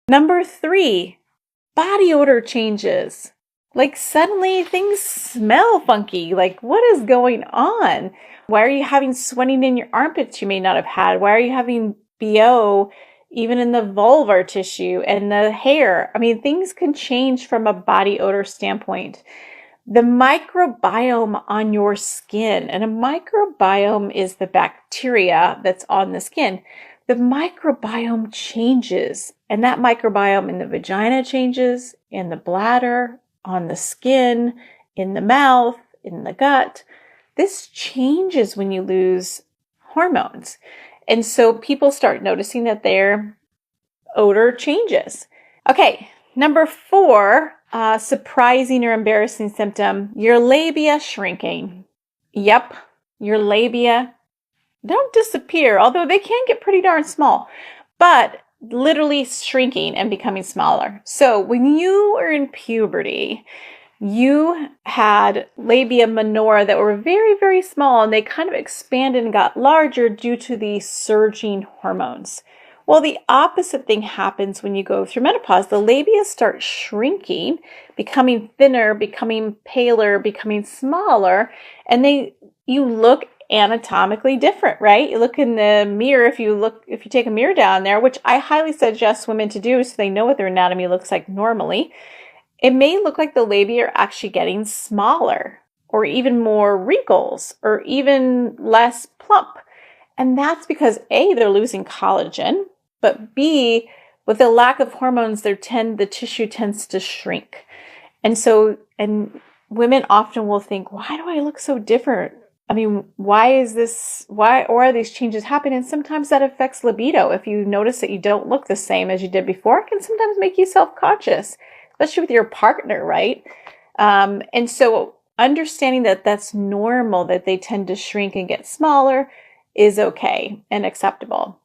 Number 3, body odor changes. Like suddenly things smell funky. Like, what is going on? Why are you having sweating in your armpits you may not have had? Why are you having BO even in the vulvar tissue and the hair? I mean, things can change from a body odor standpoint. The microbiome on your skin, and a microbiome is the bacteria that's on the skin. The microbiome changes, and that microbiome in the vagina changes, in the bladder, on the skin, in the mouth, in the gut. This changes when you lose hormones. And so people start noticing that their odor changes. Okay, number 4, surprising or embarrassing symptom, your labia shrinking. Yep, your labia don't disappear, although they can get pretty darn small, but literally shrinking and becoming smaller. So when you were in puberty, you had labia minora that were very, very small, and they kind of expanded and got larger due to the surging hormones. Well, the opposite thing happens when you go through menopause. The labia start shrinking, becoming thinner, becoming paler, becoming smaller, and you look anatomically different, right? You look in the mirror, if you take a mirror down there, which I highly suggest women to do so they know what their anatomy looks like normally, it may look like the labia are actually getting smaller, or even more wrinkles, or even less plump. And that's because A, they're losing collagen, but B, with the lack of hormones, the tissue tends to shrink. And women often will think, why do I look so different? I mean, why are these changes happening? And sometimes that affects libido. If you notice that you don't look the same as you did before, it can sometimes make you self-conscious, especially with your partner, right? And so understanding that that's normal, that they tend to shrink and get smaller, is okay and acceptable.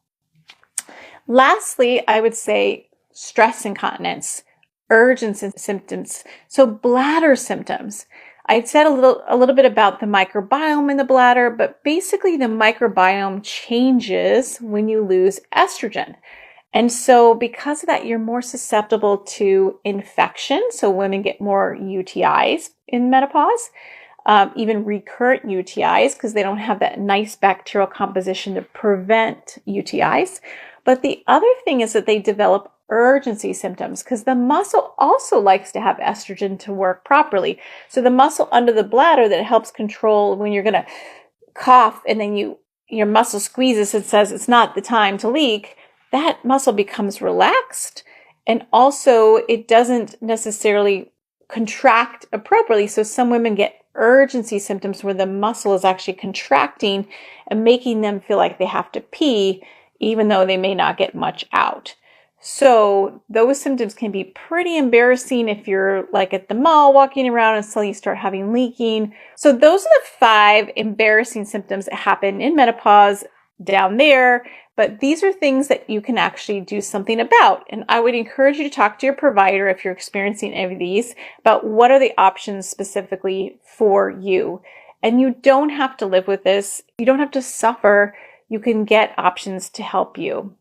Lastly, I would say stress incontinence, urgency symptoms. So bladder symptoms. I said a little bit about the microbiome in the bladder, but basically the microbiome changes when you lose estrogen. And so because of that, you're more susceptible to infection. So women get more UTIs in menopause, even recurrent UTIs, because they don't have that nice bacterial composition to prevent UTIs. But the other thing is that they develop urgency symptoms, because the muscle also likes to have estrogen to work properly. So the muscle under the bladder that helps control when you're going to cough and then your muscle squeezes and says it's not the time to leak, that muscle becomes relaxed, and also it doesn't necessarily contract appropriately. So some women get urgency symptoms where the muscle is actually contracting and making them feel like they have to pee, even though they may not get much out. So those symptoms can be pretty embarrassing if you're like at the mall walking around and suddenly you start having leaking. So those are the 5 embarrassing symptoms that happen in menopause down there. But these are things that you can actually do something about. And I would encourage you to talk to your provider if you're experiencing any of these about what are the options specifically for you. And you don't have to live with this. You don't have to suffer. You can get options to help you.